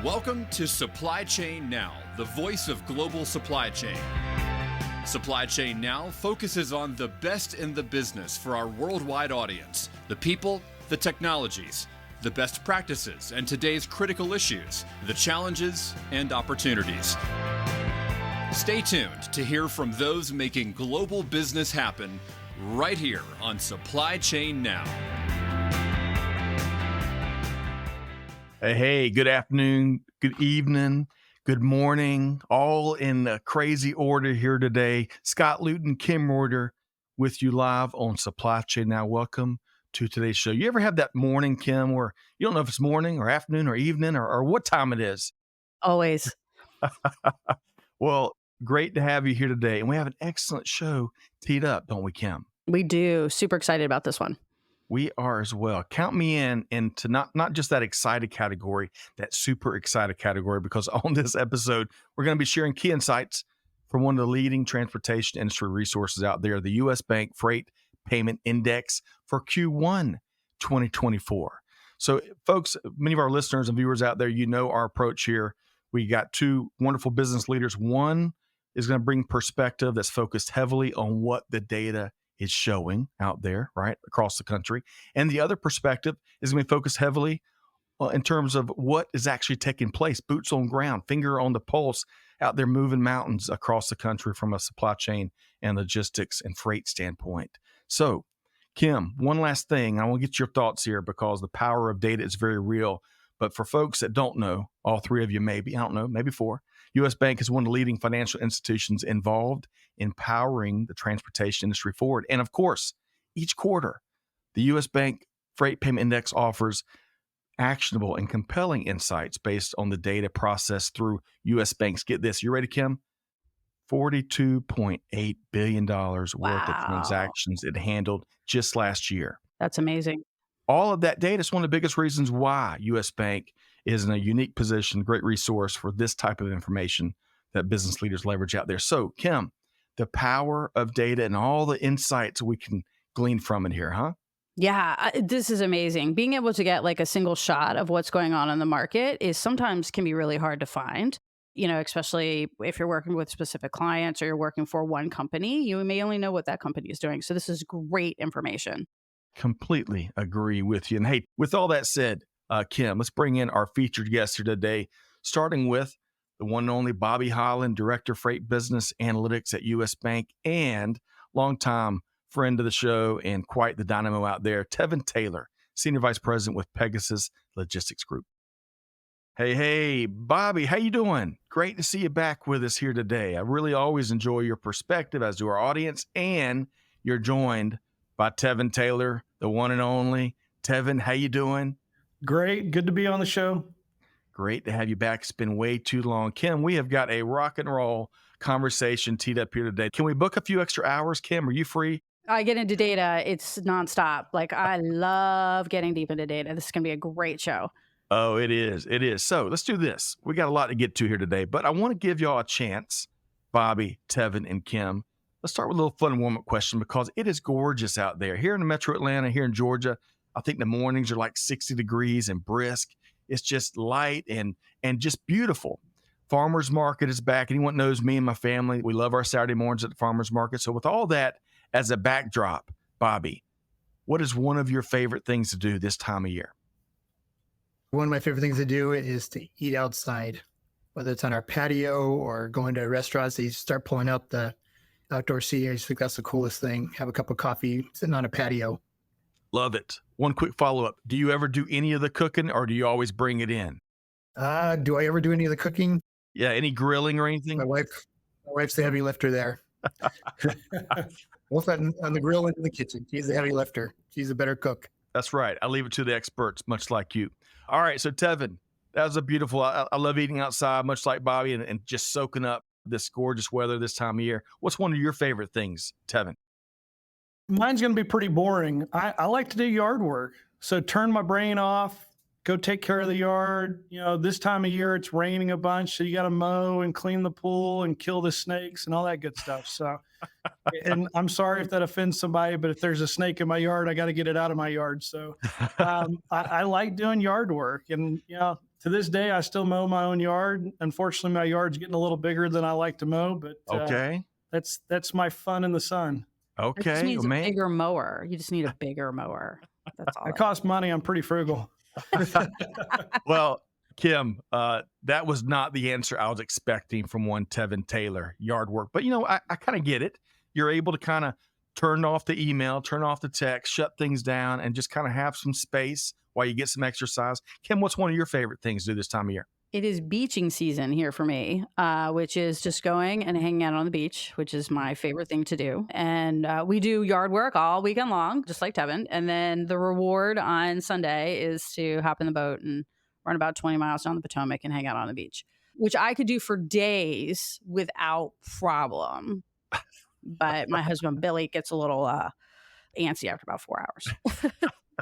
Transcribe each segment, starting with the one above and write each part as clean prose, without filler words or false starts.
Welcome to Supply Chain Now, the voice of global supply chain. Supply Chain Now focuses on the best in the business for our worldwide audience, the people, the technologies, the best practices, and today's critical issues, the challenges and opportunities. Stay tuned to hear from those making global business happen right here on Supply Chain Now. Hey, good afternoon, good evening, good morning, all in a crazy order here today. Scott Luton and Kim Reuter with you live on Supply Chain Now. Welcome to today's show. You ever have that morning, Kim, where you don't know if it's morning or afternoon or evening or what time it is? Always. Well, great to have you here today. And we have an excellent show teed up, don't we, Kim? We do. Super excited about this one. We are as well. Count me in into not just that excited category, that super excited category, because on this episode, we're going to be sharing key insights from one of the leading transportation industry resources out there, the U.S. Bank Freight Payment Index for Q1 2024. So, folks, many of our listeners and viewers out there, you know our approach here. We got two wonderful business leaders. One is going to bring perspective that's focused heavily on what the data is showing out there, right, across the country. And the other perspective is going to be focused heavily in terms of what is actually taking place, boots on ground, finger on the pulse, out there moving mountains across the country from a supply chain and logistics and freight standpoint. So, Kim, one last thing. I want to get your thoughts here because the power of data is very real. But for folks that don't know, all three of you maybe, I don't know, maybe four, U.S. Bank is one of the leading financial institutions involved in powering the transportation industry forward. And of course, each quarter, the U.S. Bank Freight Payment Index offers actionable and compelling insights based on the data processed through U.S. Banks. Get this, you ready, Kim? $42.8 billion worth of transactions it handled just last year. That's amazing. All of that data is one of the biggest reasons why U.S. Bank is in a unique position, great resource for this type of information that business leaders leverage out there. So, Kim, the power of data and all the insights we can glean from it here, huh? Yeah, this is amazing. Being able to get like a single shot of what's going on in the market is sometimes can be really hard to find, you know, especially if you're working with specific clients or you're working for one company, you may only know what that company is doing. So this is great information. Completely agree with you. And hey, with all that said, Kim, let's bring in our featured guest here today, starting with the one and only Bobby Holland, Director of Freight Business Analytics at U.S. Bank and longtime friend of the show and quite the dynamo out there, Tevon Taylor, Senior Vice President with Pegasus Logistics Group. Hey, Bobby, how you doing? Great to see you back with us here today. I really always enjoy your perspective, as do our audience, and you're joined by Tevon Taylor, the one and only. Tevon, how you doing? Great. Good to be on the show. Great to have you back. It's been way too long. Kim, we have got a rock and roll conversation teed up here today. Can we book a few extra hours? Kim, are you free? I get into data. It's nonstop. Like I love getting deep into data. This is going to be a great show. Oh, it is. It is. So let's do this. We got a lot to get to here today, but I want to give y'all a chance, Bobby, Tevon, and Kim. Let's start with a little fun warm-up question because it is gorgeous out there. Here in the metro Atlanta, here in Georgia, I think the mornings are like 60 degrees and brisk. It's just light and just beautiful. Farmers Market is back. Anyone knows me and my family, we love our Saturday mornings at the Farmers Market. So with all that as a backdrop, Bobby, what is one of your favorite things to do this time of year? One of my favorite things to do is to eat outside, whether it's on our patio or going to restaurants. They start pulling out the outdoor seating. I just think that's the coolest thing. Have a cup of coffee sitting on a patio. Love it. One quick follow-up. Do you ever do any of the cooking or do you always bring it in? Do I ever do any of the cooking? Yeah, any grilling or anything? My wife's the heavy lifter there. Both on the grill and in the kitchen. She's the heavy lifter. She's a better cook. That's right. I leave it to the experts, much like you. All right, so Tevon, that was a beautiful, I love eating outside, much like Bobby, and just soaking up this gorgeous weather this time of year. What's one of your favorite things, Tevon? Mine's going to be pretty boring. I like to do yard work. So turn my brain off, go take care of the yard. You know, this time of year, it's raining a bunch. So you got to mow and clean the pool and kill the snakes and all that good stuff. So, and I'm sorry if that offends somebody, but if there's a snake in my yard, I got to get it out of my yard. So I like doing yard work. And, you know, To this day, I still mow my own yard. Unfortunately, my yard's getting a little bigger than I like to mow, but Okay. that's my fun in the sun. It just Okay. needs a Man. bigger mower. You just need a bigger mower. That's all. It costs money. I'm pretty frugal. Well, Kim, that was not the answer I was expecting from one Tevon Taylor, yard work. But, I kind of get it. You're able to kind of turn off the email, turn off the text, shut things down, and just kind of have some space while you get some exercise. Kim, what's one of your favorite things to do this time of year? It is beaching season here for me, which is just going and hanging out on the beach, which is my favorite thing to do. And we do yard work all weekend long, just like Tevon. And then the reward on Sunday is to hop in the boat and run about 20 miles down the Potomac and hang out on the beach, which I could do for days without problem. But my husband, Billy, gets a little antsy after about 4 hours.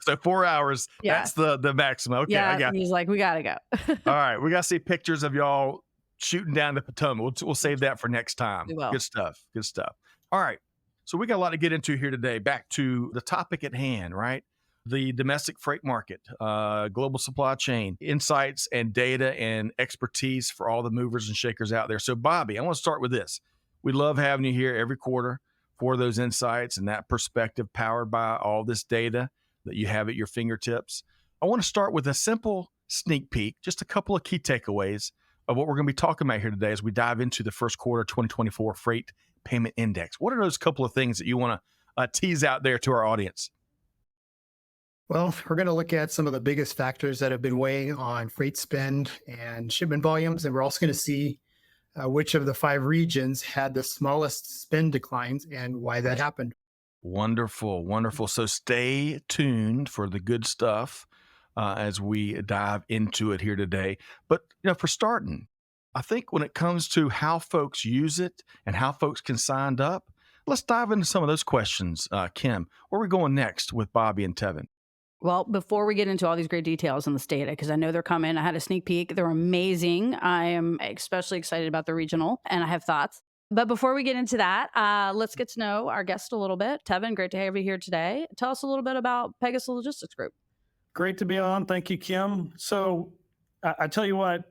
So 4 hours, Yeah. that's the maximum. Okay, I got it. He's like, we got to go. All right, we got to see pictures of y'all shooting down the Potomac. We'll save that for next time. We will. Good stuff. Good stuff. All right, so we got a lot to get into here today. Back to the topic at hand, right? The domestic freight market, global supply chain, insights and data and expertise for all the movers and shakers out there. So, Bobby, I want to start with this. We love having you here every quarter for those insights and that perspective powered by all this data that you have at your fingertips. I want to start with a simple sneak peek, just a couple of key takeaways of what we're going to be talking about here today as we dive into the first quarter 2024 Freight Payment Index. What are those couple of things that you want to tease out there to our audience? Well, we're going to look at some of the biggest factors that have been weighing on freight spend and shipment volumes, and we're also going to see which of the 5 regions had the smallest spend declines and why that happened. Wonderful, wonderful. So stay tuned for the good stuff as we dive into it here today. But for starting, I think when it comes to how folks use it and how folks can sign up, let's dive into some of those questions. Kim, where are we going next with Bobby and Tevon? Well, before we get into all these great details on this data, because I know they're coming, I had a sneak peek. They're amazing. I am especially excited about the regional, and I have thoughts. But before we get into that, let's get to know our guest a little bit. Tevon, great to have you here today. Tell us a little bit about Pegasus Logistics Group. Great to be on. Thank you, Kim. So I tell you what,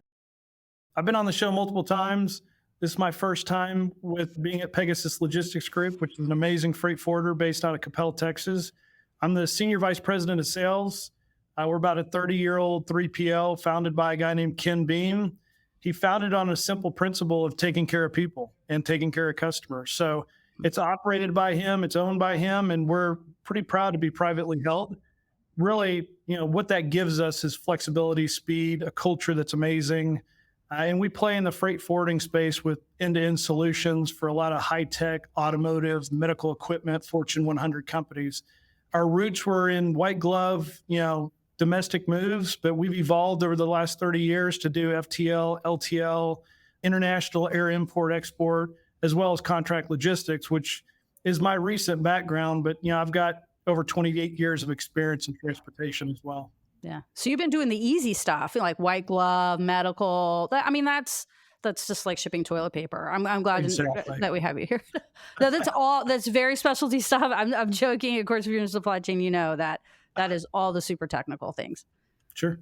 I've been on the show multiple times. This is my first time with being at Pegasus Logistics Group, which is an amazing freight forwarder based out of Capel, Texas. I'm the Senior Vice President of Sales. We're about a 30-year-old 3PL founded by a guy named Ken Beam. He founded on a simple principle of taking care of people and taking care of customers. So it's operated by him, it's owned by him, and we're pretty proud to be privately held. Really, what that gives us is flexibility, speed, a culture that's amazing. And we play in the freight forwarding space with end-to-end solutions for a lot of high-tech, automotive, medical equipment, Fortune 100 companies. Our roots were in white glove, domestic moves, but we've evolved over the last 30 years to do FTL, LTL, international air import, export, as well as contract logistics, which is my recent background. But, I've got over 28 years of experience in transportation as well. Yeah. So you've been doing the easy stuff, like white glove, medical. That's just like shipping toilet paper. I'm glad that we have you here. No, that's very specialty stuff. I'm joking. Of course, if you're in supply chain, you know that is all the super technical things. Sure.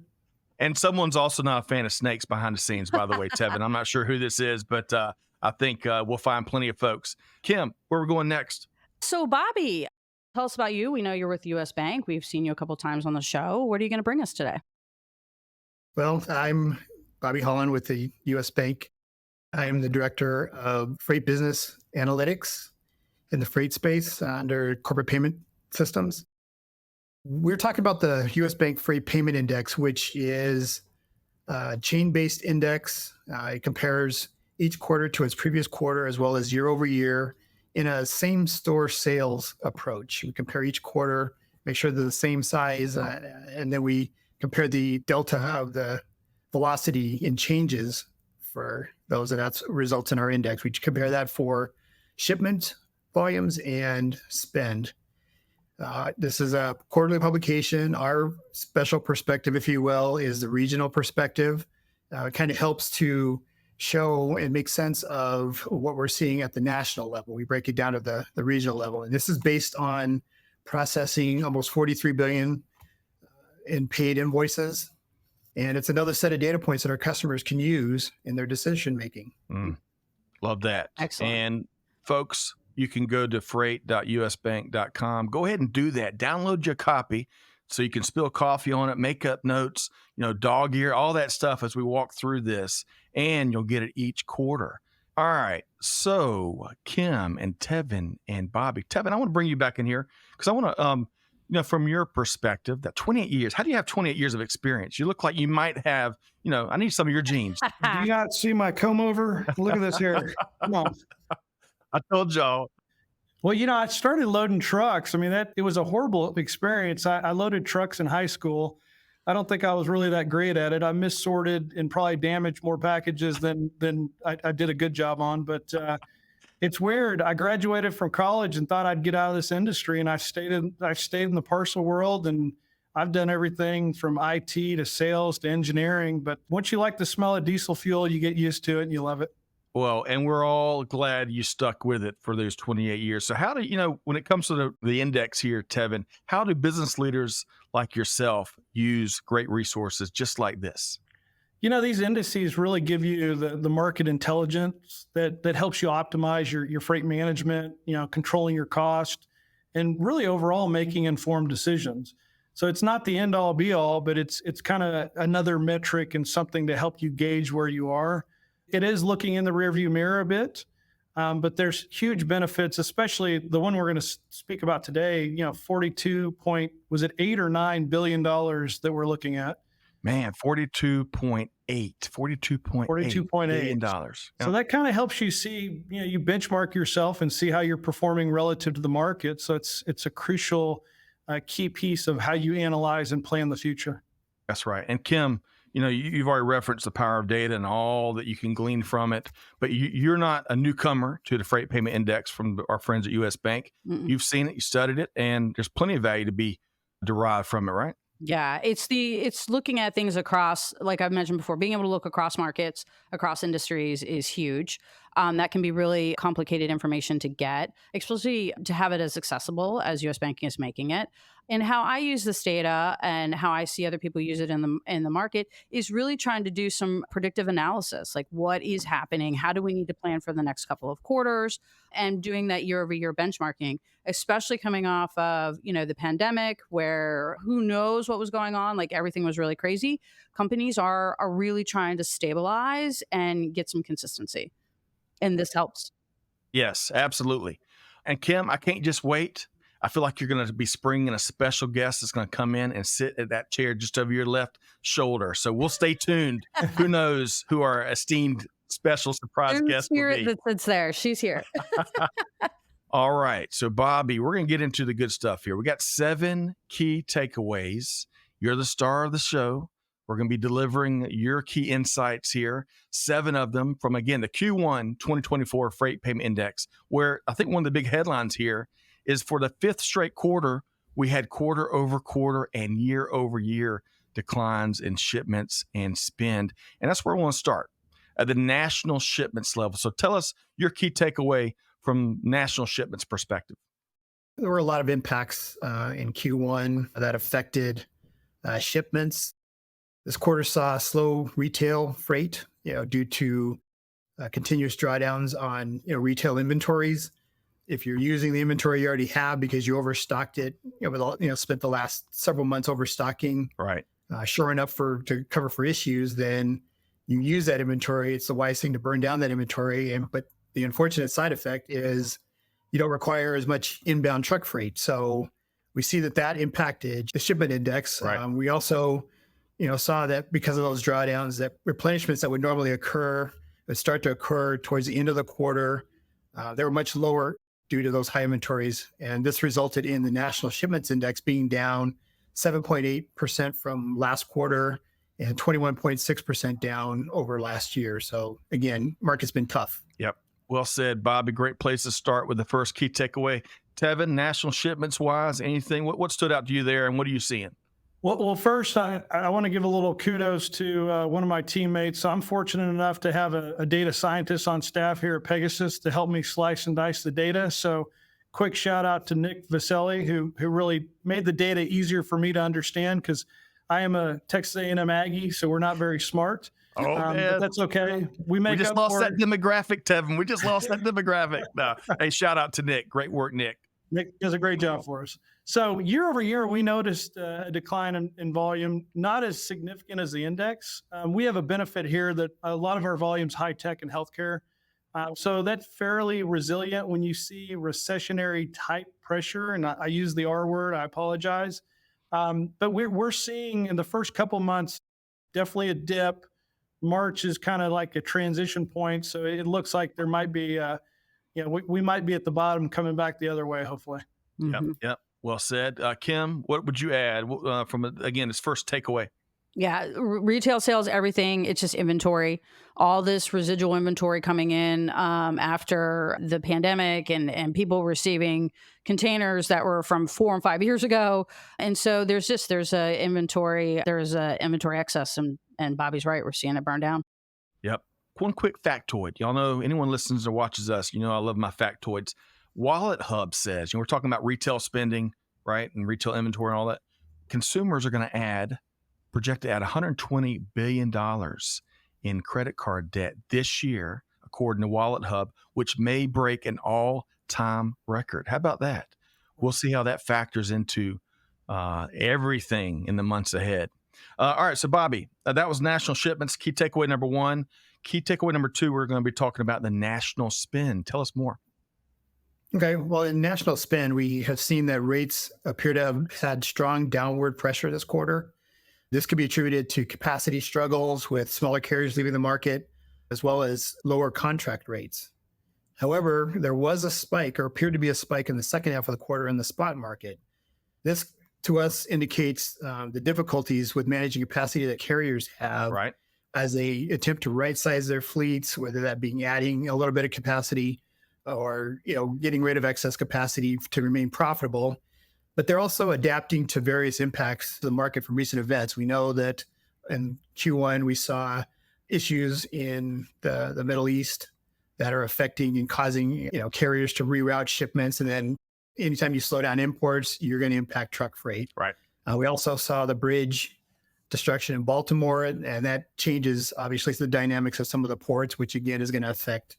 And someone's also not a fan of snakes behind the scenes, by the way, Tevon. I'm not sure who this is, but I think we'll find plenty of folks. Kim, where are we going next? So, Bobby, tell us about you. We know you're with U.S. Bank. We've seen you a couple of times on the show. What are you going to bring us today? Well, I'm Bobby Holland with the U.S. Bank. I am the Director of Freight Business Analytics in the freight space under Corporate Payment Systems. We're talking about the U.S. Bank Freight Payment Index, which is a chain-based index. It compares each quarter to its previous quarter as well as year over year in a same-store sales approach. We compare each quarter, make sure they're the same size, and then we compare the delta of the velocity in changes for those, and that results in our index. We compare that for shipment volumes and spend. This is a quarterly publication. Our special perspective, if you will, is the regional perspective. It kind of helps to show and make sense of what we're seeing at the national level. We break it down to the regional level. And this is based on processing almost 43 billion in paid invoices And it's another set of data points that our customers can use in their decision making. Love that. Excellent. And folks, you can go to freight.usbank.com. Go ahead and do that. Download your copy so you can spill coffee on it, make up notes, dog ear, all that stuff as we walk through this, and you'll get it each quarter. All right. So Kim and Tevon and Bobby. Tevon, I want to bring you back in here because I want to, from your perspective, that 28 years, how do you have 28 years of experience? You look like you might have, I need some of your genes. Do you not see my comb over? Look at this here. Come on. I told y'all. Well, I started loading trucks. I mean, it was a horrible experience. I loaded trucks in high school. I don't think I was really that great at it. I missorted and probably damaged more packages than I did a good job on. But it's weird. I graduated from college and thought I'd get out of this industry, and I stayed in the parcel world, and I've done everything from IT to sales to engineering. But once you like the smell of diesel fuel, you get used to it and you love it. Well, and we're all glad you stuck with it for those 28 years. So how do, when it comes to the index here, Tevon, how do business leaders like yourself use great resources just like this? These indices really give you the market intelligence that helps you optimize your freight management, controlling your cost, and really overall making informed decisions. So it's not the end all be all, but it's kind of another metric and something to help you gauge where you are. It is looking in the rearview mirror a bit, but there's huge benefits, especially the one we're going to speak about today. 42 point, was it $8 or $9 billion that we're looking at? Man, 42.8 billion dollars. So that kind of helps you see, you benchmark yourself and see how you're performing relative to the market. So it's a crucial key piece of how you analyze and plan the future. That's right. And Kim, you've already referenced the power of data and all that you can glean from it, but you're not a newcomer to the Freight Payment Index from our friends at US Bank. Mm-mm. You've seen it, you studied it, and there's plenty of value to be derived from it, right? Yeah, it's looking at things across, like I've mentioned before, being able to look across markets, across industries is huge. That can be really complicated information to get, especially to have it as accessible as US Banking is making it. And how I use this data and how I see other people use it in the market is really trying to do some predictive analysis, like what is happening, how do we need to plan for the next couple of quarters, and doing that year over year benchmarking, especially coming off of the pandemic, where who knows what was going on, like everything was really crazy. Companies are really trying to stabilize and get some consistency, and this helps. Yes, absolutely. And Kim, I can't just wait. I feel like you're going to be bringing a special guest that's going to come in and sit at that chair just over your left shoulder. So we'll stay tuned. Who knows who our esteemed special surprise guest will be. That sits there. She's here. All right. So Bobby, we're going to get into the good stuff here. We got 7 key takeaways. You're the star of the show. We're going to be delivering your key insights here, 7 of them from, again, the Q1 2024 Freight Payment Index, where I think one of the big headlines here is for the 5th straight quarter, we had quarter over quarter and year over year declines in shipments and spend. And that's where we want to start, at the national shipments level. So tell us your key takeaway from national shipments perspective. There were a lot of impacts in Q1 that affected shipments. This quarter saw slow retail freight, due to continuous drawdowns on retail inventories. If you're using the inventory you already have because you overstocked it, spent the last several months overstocking, right, shoring up to cover for issues, then you use that inventory. It's the wise thing to burn down that inventory. But the unfortunate side effect is you don't require as much inbound truck freight. So we see that impacted the shipment index. Right. We also, saw that because of those drawdowns, that replenishments that would normally occur would start to occur towards the end of the quarter. They were much lower due to those high inventories. And this resulted in the national shipments index being down 7.8% from last quarter and 21.6% down over last year. So again, market's been tough. Yep. Well said, Bobby. Great place to start with the first key takeaway. Tevon, national shipments wise, anything, what stood out to you there and what are you seeing? Well, first, I want to give a little kudos to one of my teammates. I'm fortunate enough to have a data scientist on staff here at Pegasus to help me slice and dice the data. So quick shout out to Nick Vaselli, who really made the data easier for me to understand, because I am a Texas A&M Aggie, so we're not very smart. Oh, But man. that's okay. We make We just up lost for that it. demographic, Tevin. We just lost that demographic. No. Hey, shout out to Nick. Great work, Nick. Nick does a great job for us. So year over year, we noticed a decline in volume, not as significant as the index. We have a benefit here that a lot of our volume's high tech and healthcare. So that's fairly resilient when you see recessionary type pressure. And I use the R word, I apologize. But we're seeing in the first couple months, definitely a dip. March is kind of like a transition point. So it looks like there might be, we might be at the bottom coming back the other way, hopefully. Mhm. Yep. Well said. Kim, what would you add from, again, this first takeaway? Yeah, retail sales, everything. It's just inventory. All this residual inventory coming in after the pandemic and people receiving containers that were from 4 and 5 years ago. And so there's a inventory excess, and Bobby's right. We're seeing it burn down. Yep. One quick factoid. Y'all know, anyone listens or watches us, I love my factoids. Wallet Hub says, we're talking about retail spending, right? And retail inventory and all that. Consumers are going to project to add $120 billion in credit card debt this year, according to Wallet Hub, which may break an all-time record. How about that? We'll see how that factors into everything in the months ahead. All right, so Bobby, that was national shipments. Key takeaway number 1. Key takeaway number 2, we're going to be talking about the national spend. Tell us more. Okay, well, in national spend, we have seen that rates appear to have had strong downward pressure this quarter. This could be attributed to capacity struggles with smaller carriers leaving the market, as well as lower contract rates. However, there was a spike, or appeared to be a spike, in the second half of the quarter in the spot market. This, to us, indicates the difficulties with managing capacity that carriers have as they attempt to right-size their fleets, whether that being adding a little bit of capacity or getting rid of excess capacity to remain profitable. But they're also adapting to various impacts to the market from recent events. We know that in Q1, we saw issues in the Middle East that are affecting and causing carriers to reroute shipments. And then anytime you slow down imports, you're going to impact truck freight. Right. We also saw the bridge destruction in Baltimore, and that changes, obviously, the dynamics of some of the ports, which, again, is going to affect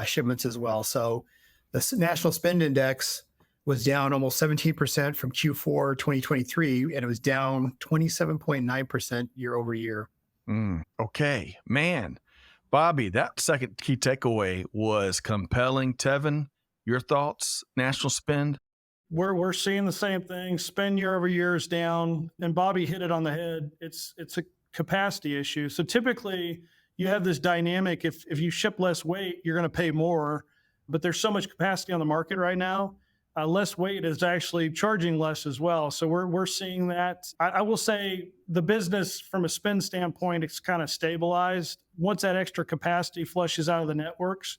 shipments as well. So the National Spend Index was down almost 17% from Q4 2023, and it was down 27.9% year over year. Okay, man. Bobby, that second key takeaway was compelling. Tevin, your thoughts? National spend? We're seeing the same thing. Spend year over year is down, and Bobby hit it on the head. It's a capacity issue. So typically, you have this dynamic. If you ship less weight, you're going to pay more, but there's so much capacity on the market right now. Less weight is actually charging less as well. So we're seeing that. I will say the business from a spend standpoint, it's kind of stabilized. Once that extra capacity flushes out of the networks,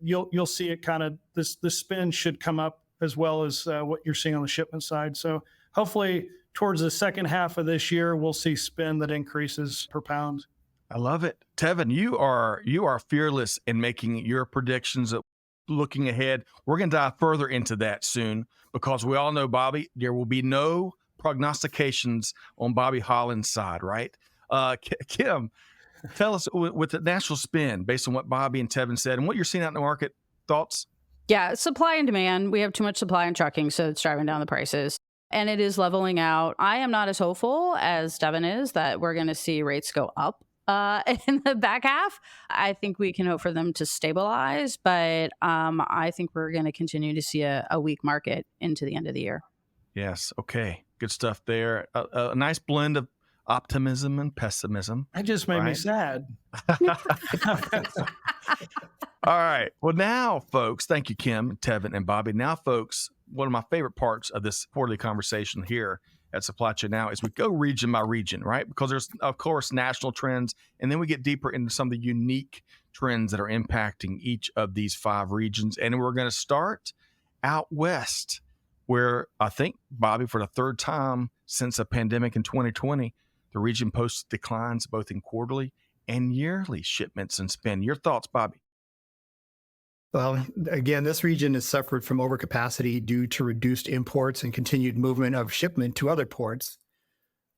you'll see it kind of, the spend should come up as well as what you're seeing on the shipment side. So hopefully towards the second half of this year, we'll see spend that increases per pound. I love it. Tevin, you are fearless in making your predictions of looking ahead. We're going to dive further into that soon because we all know, Bobby, there will be no prognostications on Bobby Holland's side, right? Kim, tell us with the national spend, based on what Bobby and Tevin said and what you're seeing out in the market, thoughts? Yeah, supply and demand. We have too much supply in trucking, so it's driving down the prices. And it is leveling out. I am not as hopeful as Devin is that we're going to see rates go up in the back half. I think we can hope for them to stabilize, but I think we're going to continue to see a weak market into the end of the year. Yes. Okay. Good stuff there. A nice blend of optimism and pessimism. That just made me sad. All right. Well, now, folks, thank you, Kim, Tevin, and Bobby. Now, folks, one of my favorite parts of this quarterly conversation here at Supply Chain Now is we go region by region, right? Because there's, of course, national trends, and then we get deeper into some of the unique trends that are impacting each of these 5 regions. And we're going to start out west, where I think, Bobby, for the third time since a pandemic in 2020, the region posts declines both in quarterly and yearly shipments and spend. Your thoughts, Bobby? Well, again, this region has suffered from overcapacity due to reduced imports and continued movement of shipment to other ports.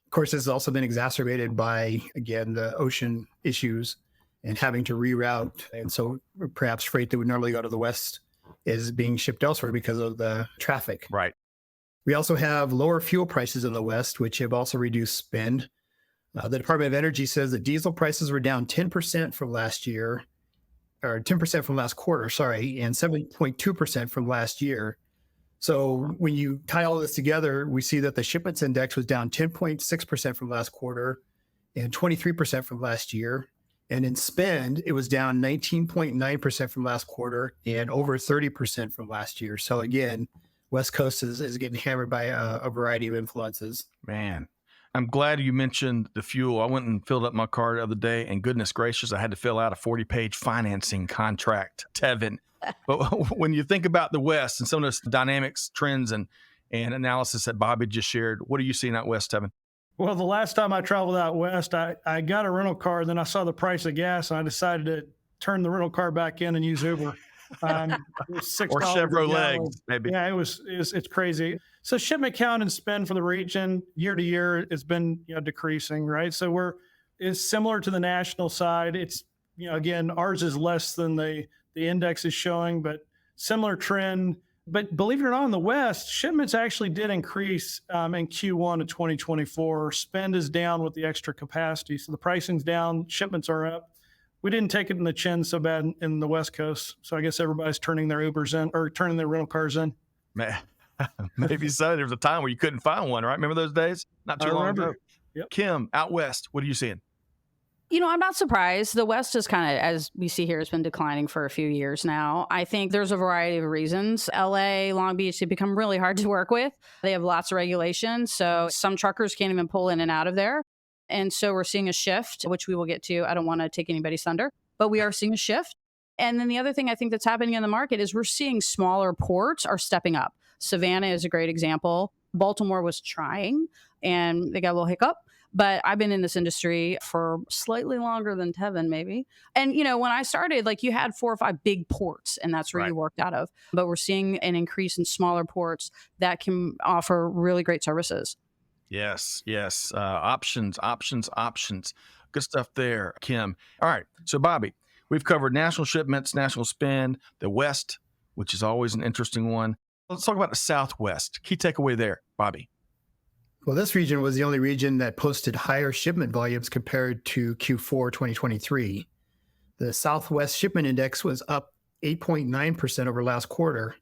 Of course, this has also been exacerbated by, again, the ocean issues and having to reroute. And so perhaps freight that would normally go to the West is being shipped elsewhere because of the traffic. Right. We also have lower fuel prices in the West, which have also reduced spend. The Department of Energy says that diesel prices were down 10% from last year, or 10% from last quarter, sorry, and 7.2% from last year. So when you tie all this together, we see that the shipments index was down 10.6% from last quarter and 23% from last year. And in spend, it was down 19.9% from last quarter and over 30% from last year. So again, West Coast is getting hammered by a variety of influences. Man, I'm glad you mentioned the fuel. I went and filled up my car the other day, and goodness gracious, I had to fill out a 40-page financing contract, Tevon. But when you think about the West and some of those dynamics, trends, and analysis that Bobby just shared, what are you seeing out West, Tevon? Well, the last time I traveled out West, I got a rental car. Then I saw the price of gas, and I decided to turn the rental car back in and use Uber. It was $6 Or a Chevrolet, gallon. maybe. Yeah, it's crazy. So shipment count and spend for the region year to year has been decreasing, right? So it's similar to the national side. It's again, ours is less than the index is showing, but similar trend. But believe it or not, in the West, shipments actually did increase in Q1 of 2024. Spend is down with the extra capacity. So the pricing's down, shipments are up. We didn't take it in the chin so bad in the West Coast. So I guess everybody's turning their Ubers in or turning their rental cars in. Maybe so. There was a time where you couldn't find one, right? Remember those days? Not too long ago. Yep. Kim, out West, what are you seeing? I'm not surprised. The West is kind of, as we see here, has been declining for a few years now. I think there's a variety of reasons. LA, Long Beach, they become really hard to work with. They have lots of regulations. So some truckers can't even pull in and out of there. And so we're seeing a shift, which we will get to. I don't want to take anybody's thunder, but we are seeing a shift. And then the other thing I think that's happening in the market is we're seeing smaller ports are stepping up. Savannah is a great example. Baltimore was trying and they got a little hiccup. But I've been in this industry for slightly longer than Tevon, maybe. And, when I started, you had 4 or 5 big ports, and that's where you worked out of. But we're seeing an increase in smaller ports that can offer really great services. Yes. Options. Good stuff there, Kim. All right. So, Bobby, we've covered national shipments, national spend, the West, which is always an interesting one. Let's talk about the Southwest. Key takeaway there, Bobby. Well, this region was the only region that posted higher shipment volumes compared to Q4 2023. The Southwest Shipment Index was up 8.9% over last quarter.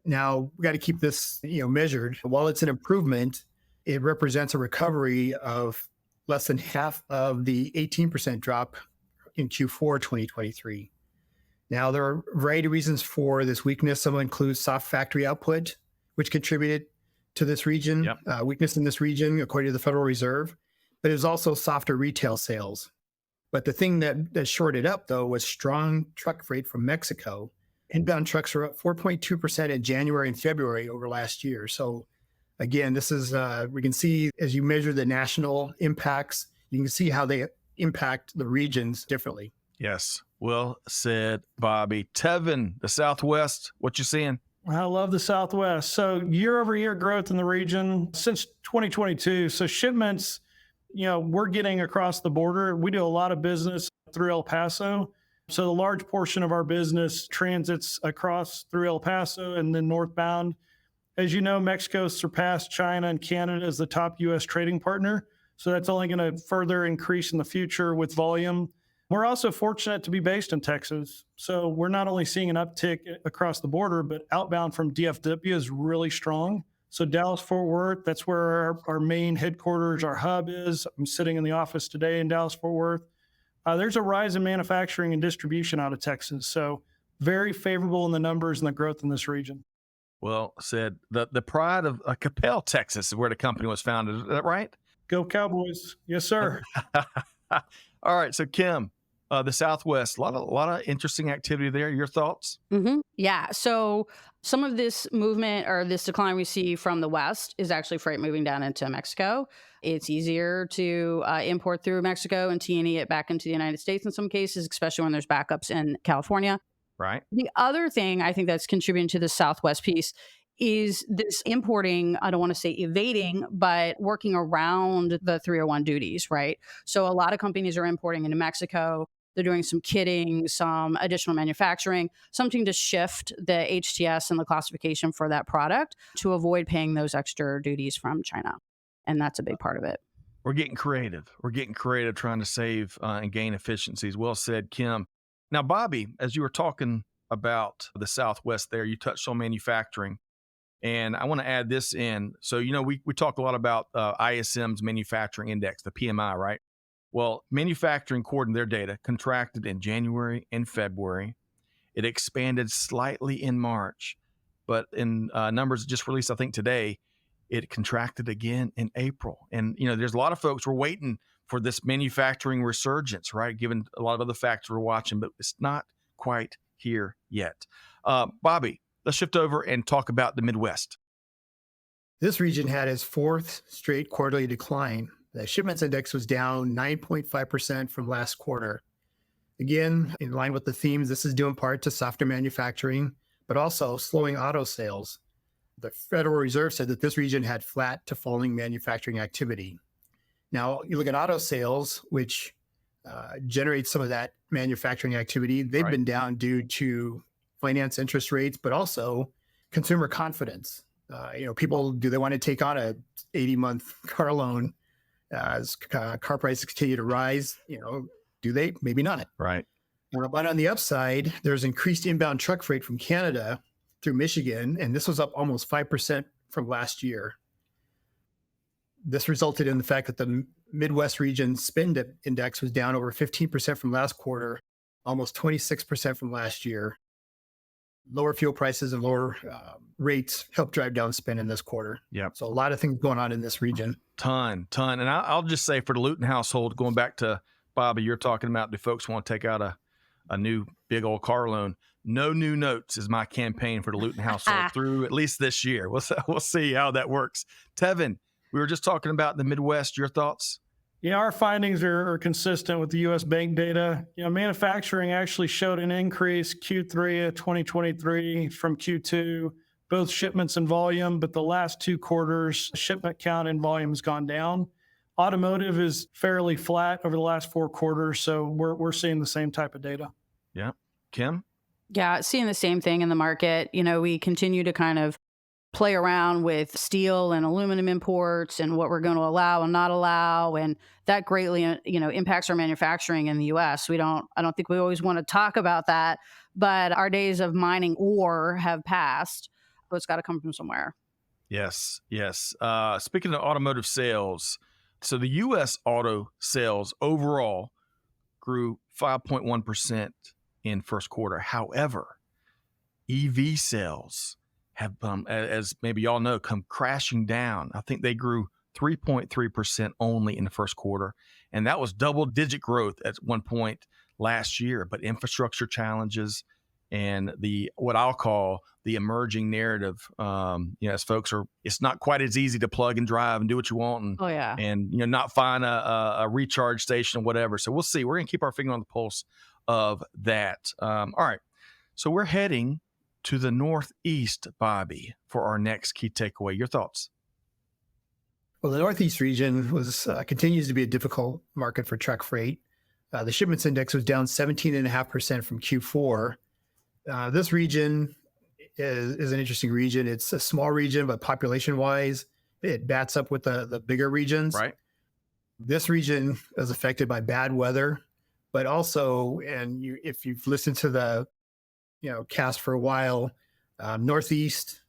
Now, we got to keep this measured. While it's an improvement, it represents a recovery of less than half of the 18% drop in Q4 2023. Now, there are a variety of reasons for this weakness. Some include soft factory output, which contributed to this region, weakness in this region, according to the Federal Reserve, but it was also softer retail sales. But the thing that shorted up, though, was strong truck freight from Mexico. Inbound trucks are up 4.2% in January and February over last year. So again, this is, we can see as you measure the national impacts, you can see how they impact the regions differently. Yes. Well said, Bobby. Tevon, the Southwest, what you seeing? I love the Southwest. So year over year growth in the region since 2022. So shipments, we're getting across the border. We do a lot of business through El Paso. So the large portion of our business transits across through El Paso and then northbound. As you know, Mexico surpassed China and Canada as the top U.S. trading partner. So that's only going to further increase in the future with volume. We're also fortunate to be based in Texas. So we're not only seeing an uptick across the border, but outbound from DFW is really strong. So Dallas-Fort Worth, that's where our main headquarters, our hub is. I'm sitting in the office today in Dallas-Fort Worth. There's a rise in manufacturing and distribution out of Texas. So very favorable in the numbers and the growth in this region. Well said. The pride of Capel, Texas is where the company was founded. Is that right? Go Cowboys. Yes, sir. All right. So Kim, the Southwest, a lot of interesting activity there. Your thoughts? Mm-hmm. Yeah. So some of this movement or this decline we see from the West is actually freight moving down into Mexico. It's easier to import through Mexico and T&E it back into the United States in some cases, especially when there's backups in California. Right. The other thing I think that's contributing to the Southwest piece is this importing, I don't want to say evading, but working around the 301 duties, right? So a lot of companies are importing into Mexico. They're doing some kitting, some additional manufacturing, something to shift the HTS and the classification for that product to avoid paying those extra duties from China. And that's a big part of it. We're getting creative. We're getting creative trying to save and gain efficiencies. Well said, Kim. Now, Bobby, as you were talking about the Southwest there, you touched on manufacturing. And I want to add this in. So, we talk a lot about ISM's manufacturing index, the PMI, right? Well, manufacturing, according to their data, contracted in January and February. It expanded slightly in March, but in numbers just released, I think today, it contracted again in April. And, there's a lot of folks who are waiting for this manufacturing resurgence, right? Given a lot of other factors we're watching, but it's not quite here yet. Bobby, let's shift over and talk about the Midwest. This region had its fourth straight quarterly decline. The shipments index was down 9.5% from last quarter. Again, in line with the themes, this is due in part to softer manufacturing, but also slowing auto sales. The Federal Reserve said that this region had flat to falling manufacturing activity. Now, you look at auto sales, which generates some of that manufacturing activity. They've been down due to finance interest rates, but also consumer confidence. People, do they want to take on a 80-month car loan as car prices continue to rise? Do they? Maybe not. Right. But on the upside, there's increased inbound truck freight from Canada through Michigan, and this was up almost 5% from last year. This resulted in the fact that the Midwest region spend index was down over 15% from last quarter, almost 26% from last year. Lower fuel prices and lower rates helped drive down spend in this quarter. Yeah. So a lot of things going on in this region. Ton. And I'll just say for the Luton household, going back to Bobby, you're talking about, do folks want to take out a new big old car loan? No new notes is my campaign for the Luton household through at least this year. We'll see how that works. Tevon, we were just talking about the Midwest. Your thoughts? Yeah, our findings are consistent with the U.S. bank data. Manufacturing actually showed an increase Q3 of 2023 from Q2, both shipments and volume, but the last 2 quarters, shipment count and volume has gone down. Automotive is fairly flat over the last 4 quarters, so we're seeing the same type of data. Yeah. Kim? Yeah, seeing the same thing in the market. We continue to kind of play around with steel and aluminum imports and what we're going to allow and not allow, and that greatly impacts our manufacturing in the US. I don't think we always want to talk about that, but our days of mining ore have passed, but it's got to come from somewhere. Yes. Speaking of automotive sales, so the US auto sales overall grew 5.1% in first quarter. However, EV sales have, as maybe y'all know, come crashing down. I think they grew 3.3% only in the first quarter. And that was double-digit growth at one point last year. But infrastructure challenges and what I'll call the emerging narrative, as folks it's not quite as easy to plug and drive and do what you want and not find a recharge station or whatever. So we'll see. We're going to keep our finger on the pulse of that. All right. So we're heading to the Northeast, Bobby, for our next key takeaway. Your thoughts? Well, the Northeast region continues to be a difficult market for truck freight. The shipments index was down 17.5% from Q4. This region is an interesting region. It's a small region, but population-wise, it bats up with the bigger regions. Right. This region is affected by bad weather, but also, if you've listened to the cast for a while, Northeast,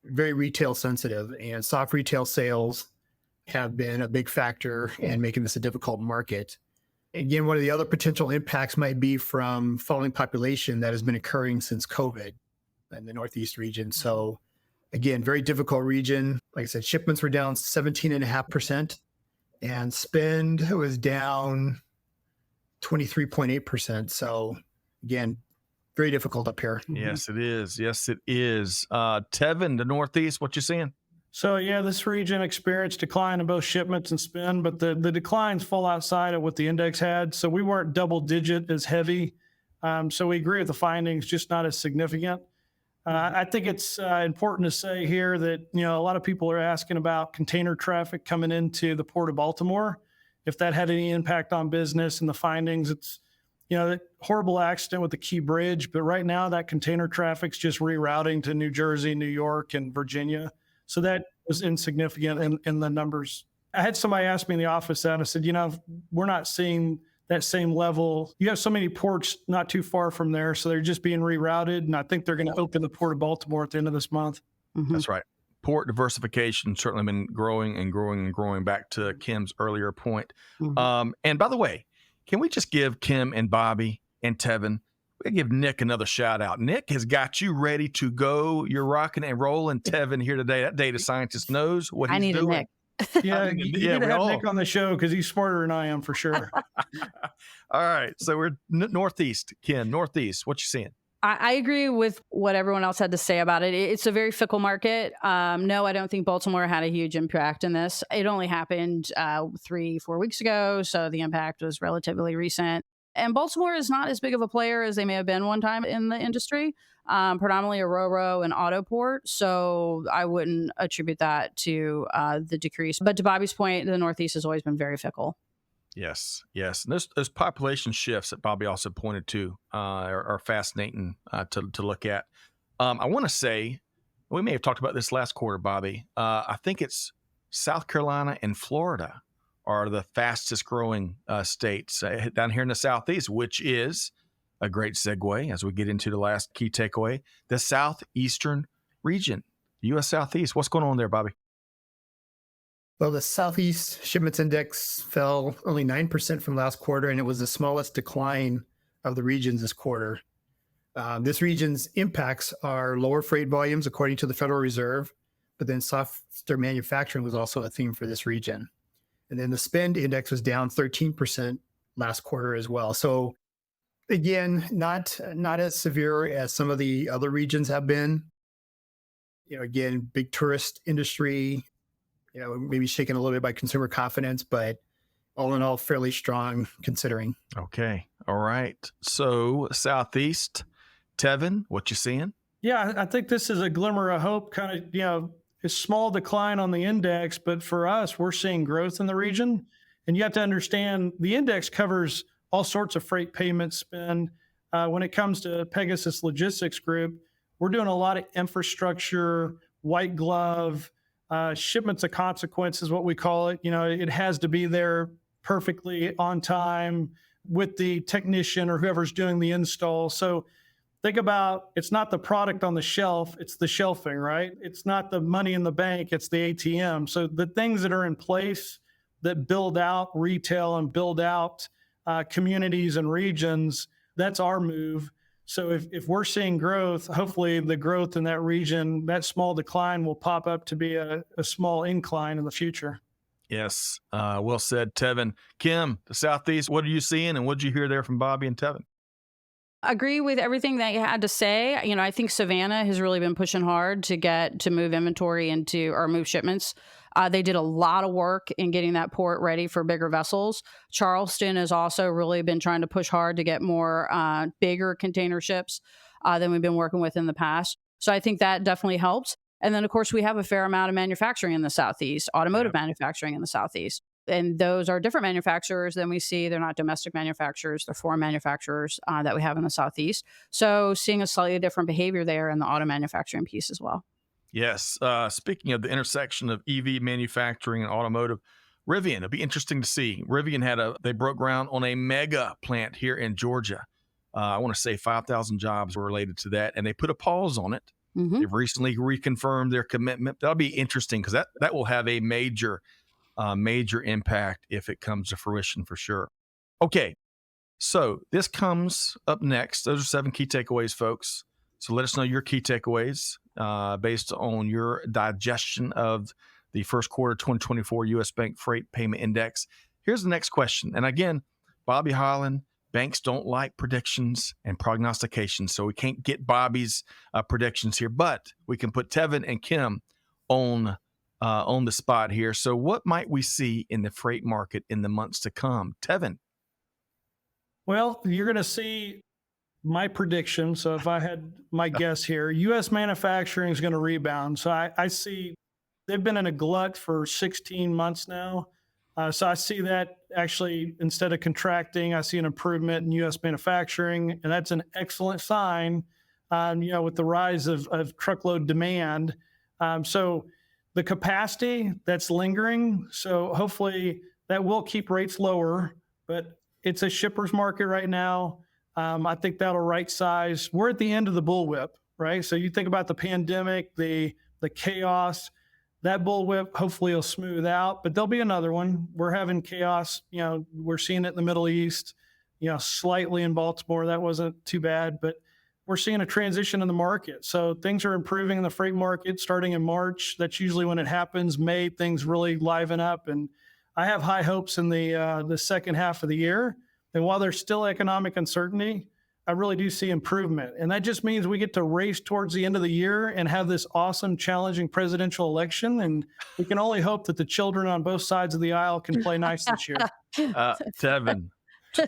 very retail sensitive, and soft retail sales have been a big factor in making this a difficult market. Again, one of the other potential impacts might be from falling population that has been occurring since COVID in the Northeast region. So again, very difficult region. Like I said, shipments were down 17.5% and spend was down 23.8%. So again, very difficult up here. Yes, it is. Tevon, the Northeast, what you seeing? So yeah, this region experienced decline in both shipments and spend, but the declines fall outside of what the index had. So we weren't double digit as heavy. So we agree with the findings, just not as significant. I think it's important to say here that, a lot of people are asking about container traffic coming into the Port of Baltimore, if that had any impact on business and the findings. It's, that horrible accident with the Key Bridge, but right now that container traffic's just rerouting to New Jersey, New York, and Virginia. So that was insignificant in the numbers. I had somebody ask me in the office that, and I said, we're not seeing that same level. You have so many ports not too far from there, so they're just being rerouted. And I think they're going to open the Port of Baltimore at the end of this month. Mm-hmm. That's right. Port diversification certainly been growing and growing and growing, back to Kim's earlier point. Mm-hmm. And by the way, can we just give Kim and Bobby and Tevon, we give Nick another shout out. Nick has got you ready to go. You're rocking and rolling. Tevon here today. That data scientist knows what he's doing. I need a Nick. Yeah, you need to have Nick on the show because he's smarter than I am for sure. All right. So we're Northeast. Ken, Northeast. What you seeing? I agree with what everyone else had to say about it. It's a very fickle market. No, I don't think Baltimore had a huge impact in this. It only happened 3-4 weeks ago, so the impact was relatively recent. And Baltimore is not as big of a player as they may have been one time in the industry, predominantly a ro-ro and auto port. So I wouldn't attribute that to the decrease. But to Bobby's point, the Northeast has always been very fickle. Yes. And those population shifts that Bobby also pointed to are fascinating to look at. I want to say, we may have talked about this last quarter, Bobby. I think it's South Carolina and Florida are the fastest growing states down here in the Southeast, which is a great segue as we get into the last key takeaway, the Southeastern region, U.S. Southeast. What's going on there, Bobby? Well, the Southeast Shipments Index fell only 9% from last quarter, and it was the smallest decline of the regions this quarter. This region's impacts are lower freight volumes, according to the Federal Reserve, but then softer manufacturing was also a theme for this region. And then the Spend Index was down 13% last quarter as well. So again, not as severe as some of the other regions have been. Again, big tourist industry, maybe shaken a little bit by consumer confidence, but all in all, fairly strong considering. Okay. All right. So Southeast, Tevon, what you seeing? Yeah, I think this is a glimmer of hope, kind of, a small decline on the index, but for us, we're seeing growth in the region. And you have to understand the index covers all sorts of freight payment spend. When it comes to Pegasus Logistics Group, we're doing a lot of infrastructure, white glove, shipments of consequence is what we call it. It has to be there perfectly on time with the technician or whoever's doing the install. So think about, it's not the product on the shelf, it's the shelving, right? It's not the money in the bank, it's the ATM. So the things that are in place that build out retail and build out communities and regions, that's our move. So if we're seeing growth, hopefully the growth in that region, that small decline will pop up to be a small incline in the future. Yes. Well said, Tevon. Kim, the Southeast, what are you seeing and what did you hear there from Bobby and Tevon? Agree with everything that you had to say. I think Savannah has really been pushing hard to move inventory or move shipments. They did a lot of work in getting that port ready for bigger vessels. Charleston has also really been trying to push hard to get more bigger container ships than we've been working with in the past. So I think that definitely helps. And then, of course, we have a fair amount of manufacturing in the Southeast, automotive manufacturing in the Southeast. And those are different manufacturers than we see. They're not domestic manufacturers. They're foreign manufacturers that we have in the Southeast. So seeing a slightly different behavior there in the auto manufacturing piece as well. Yes. Speaking of the intersection of EV manufacturing and automotive, Rivian, it'll be interesting to see. Rivian they broke ground on a mega plant here in Georgia. I want to say 5,000 jobs were related to that, and they put a pause on it. Mm-hmm. They've recently reconfirmed their commitment. That'll be interesting because that will have a major impact if it comes to fruition for sure. Okay, so this comes up next. Those are 7 key takeaways, folks. So let us know your key takeaways based on your digestion of the first quarter 2024 U.S. Bank Freight Payment Index. Here's the next question. And again, Bobby Holland, banks don't like predictions and prognostications, so we can't get Bobby's predictions here, but we can put Tevon and Kim on the spot here. So what might we see in the freight market in the months to come? Tevon. Well, you're going to see my prediction, so if I had my guess here, U.S. manufacturing is going to rebound. So I see they've been in a glut for 16 months now. So I see that actually, instead of contracting, I see an improvement in U.S. manufacturing, and that's an excellent sign, with the rise of truckload demand. So the capacity that's lingering, so hopefully that will keep rates lower, but it's a shipper's market right now. I think that'll right size. We're at the end of the bullwhip, right? So you think about the pandemic, the chaos, that bullwhip hopefully will smooth out, but there'll be another one. We're having chaos. We're seeing it in the Middle East, slightly in Baltimore. That wasn't too bad, but we're seeing a transition in the market. So things are improving in the freight market starting in March. That's usually when it happens. May, things really liven up. And I have high hopes in the second half of the year. And while there's still economic uncertainty, I really do see improvement. And that just means we get to race towards the end of the year and have this awesome, challenging presidential election. And we can only hope that the children on both sides of the aisle can play nice this year. Tevon,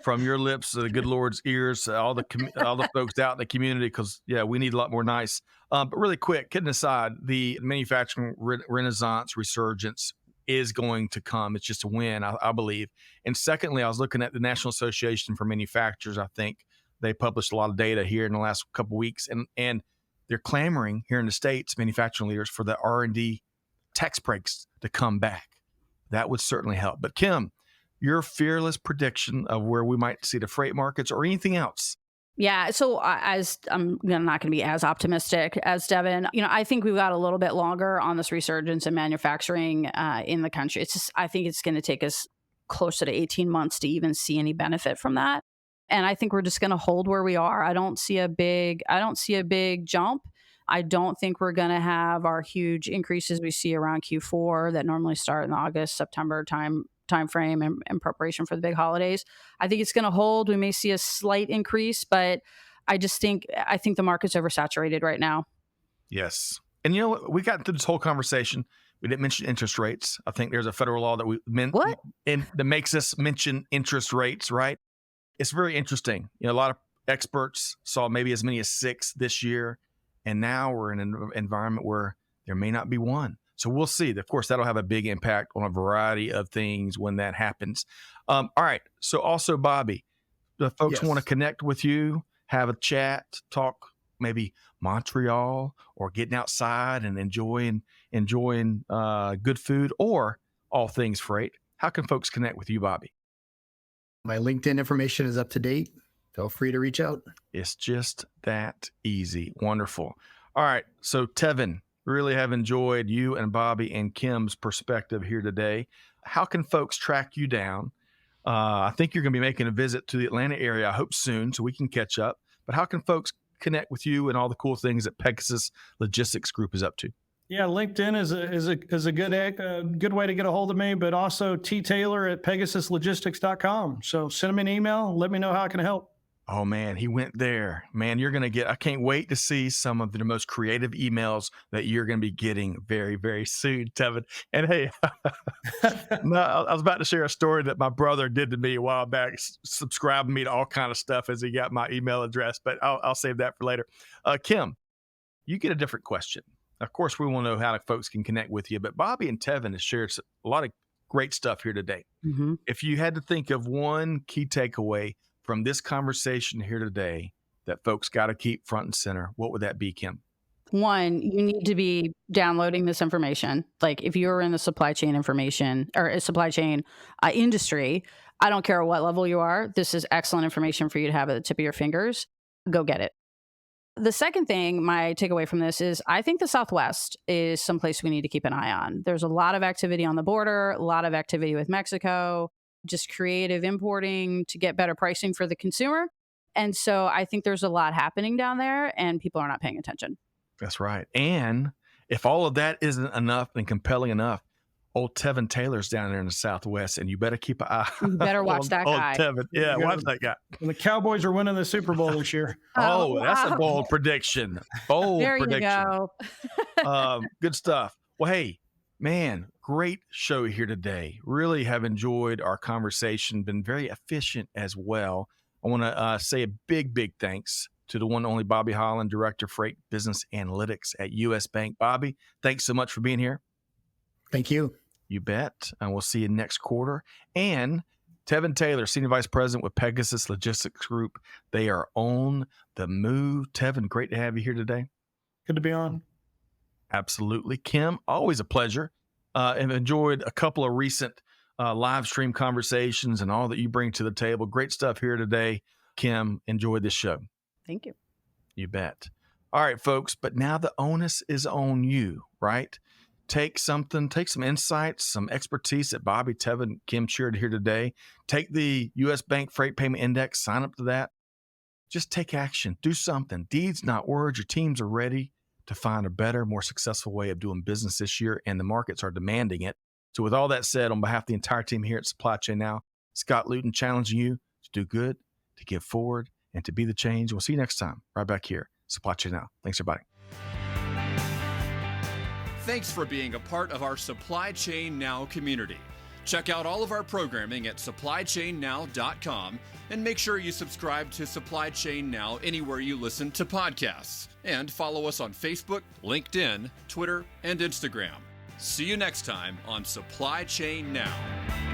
from your lips to the good Lord's ears, all the folks out in the community, because, we need a lot more nice. But really quick, kidding aside, the manufacturing renaissance resurgence is going to come. It's just a win, I believe. And secondly, I was looking at the National Association for Manufacturers. I think they published a lot of data here in the last couple of weeks, and they're clamoring here in the States, manufacturing leaders, for the R&D tax breaks to come back. That would certainly help. But Kim, your fearless prediction of where we might see the freight markets or anything else? Yeah. So as I'm not going to be as optimistic as Devin, I think we've got a little bit longer on this resurgence in manufacturing in the country. I think it's going to take us closer to 18 months to even see any benefit from that. And I think we're just going to hold where we are. I don't see a big jump. I don't think we're going to have our huge increases we see around Q4 that normally start in the August, September time frame in preparation for the big holidays. I think it's going to hold. We may see a slight increase, but I think the market's oversaturated right now. Yes. And we got through this whole conversation. We didn't mention interest rates. I think there's a federal law that that makes us mention interest rates, right? It's very interesting. A lot of experts saw maybe as many as 6 this year, and now we're in an environment where there may not be one. So we'll see. Of course, that'll have a big impact on a variety of things when that happens. All right. So also, Bobby, the folks want to connect with you, have a chat, talk maybe Montreal or getting outside and enjoying good food or all things freight. How can folks connect with you, Bobby? My LinkedIn information is up to date. Feel free to reach out. It's just that easy. Wonderful. All right. So Tevon, really have enjoyed you and Bobby and Kim's perspective here today. How can folks track you down? I think you're going to be making a visit to the Atlanta area, I hope soon, so we can catch up. But how can folks connect with you and all the cool things that Pegasus Logistics Group is up to? Yeah, LinkedIn is a good way to get a hold of me, but also Taylor at PegasusLogistics.com. So send them an email. Let me know how I can help. Oh, man, he went there. Man, I can't wait to see some of the most creative emails that you're going to be getting very, very soon, Tevon. And hey, no, I was about to share a story that my brother did to me a while back, subscribing me to all kind of stuff as he got my email address, but I'll save that for later. Kim, you get a different question. Of course, we want to know how folks can connect with you, but Bobby and Tevon have shared a lot of great stuff here today. Mm-hmm. If you had to think of one key takeaway from this conversation here today that folks got to keep front and center, what would that be, Kim? One, you need to be downloading this information. Like if you're in the supply chain information or a supply chain industry, I don't care what level you are, this is excellent information for you to have at the tip of your fingers. Go get it. The second thing, my takeaway from this is I think the Southwest is someplace we need to keep an eye on. There's a lot of activity on the border, a lot of activity with Mexico, just creative importing to get better pricing for the consumer. And so I think there's a lot happening down there and people are not paying attention. That's right. And if all of that isn't enough and compelling enough, old Tevon Taylor's down there in the Southwest, and you better keep an eye. You better watch that guy. Tevon. Yeah, watch that guy. And the Cowboys are winning the Super Bowl this year. Wow. That's a bold prediction. Bold prediction. You go. Good stuff. Well, hey, man, great show here today. Really have enjoyed our conversation, been very efficient as well. I want to say a big thanks to the one and only Bobby Holland, Director of Freight Business Analytics at U.S. Bank. Bobby, thanks so much for being here. Thank you. You bet. And we'll see you next quarter. And Tevon Taylor, Senior Vice President with Pegasus Logistics Group. They are on the move. Tevon, great to have you here today. Good to be on. Absolutely. Kim, always a pleasure. And enjoyed a couple of recent live stream conversations and all that you bring to the table. Great stuff here today. Kim, enjoy this show. Thank you. You bet. All right, folks. But now the onus is on you, right? Take some insights, some expertise that Bobby, Tevon, Kim shared here today. Take the U.S. Bank Freight Payment Index, sign up to that. Just take action. Do something. Deeds, not words. Your teams are ready to find a better, more successful way of doing business this year, and the markets are demanding it. So with all that said, on behalf of the entire team here at Supply Chain Now, Scott Luton challenging you to do good, to give forward, and to be the change. We'll see you next time, right back here, Supply Chain Now. Thanks, everybody. Thanks for being a part of our Supply Chain Now community. Check out all of our programming at supplychainnow.com and make sure you subscribe to Supply Chain Now anywhere you listen to podcasts. And follow us on Facebook, LinkedIn, Twitter, and Instagram. See you next time on Supply Chain Now.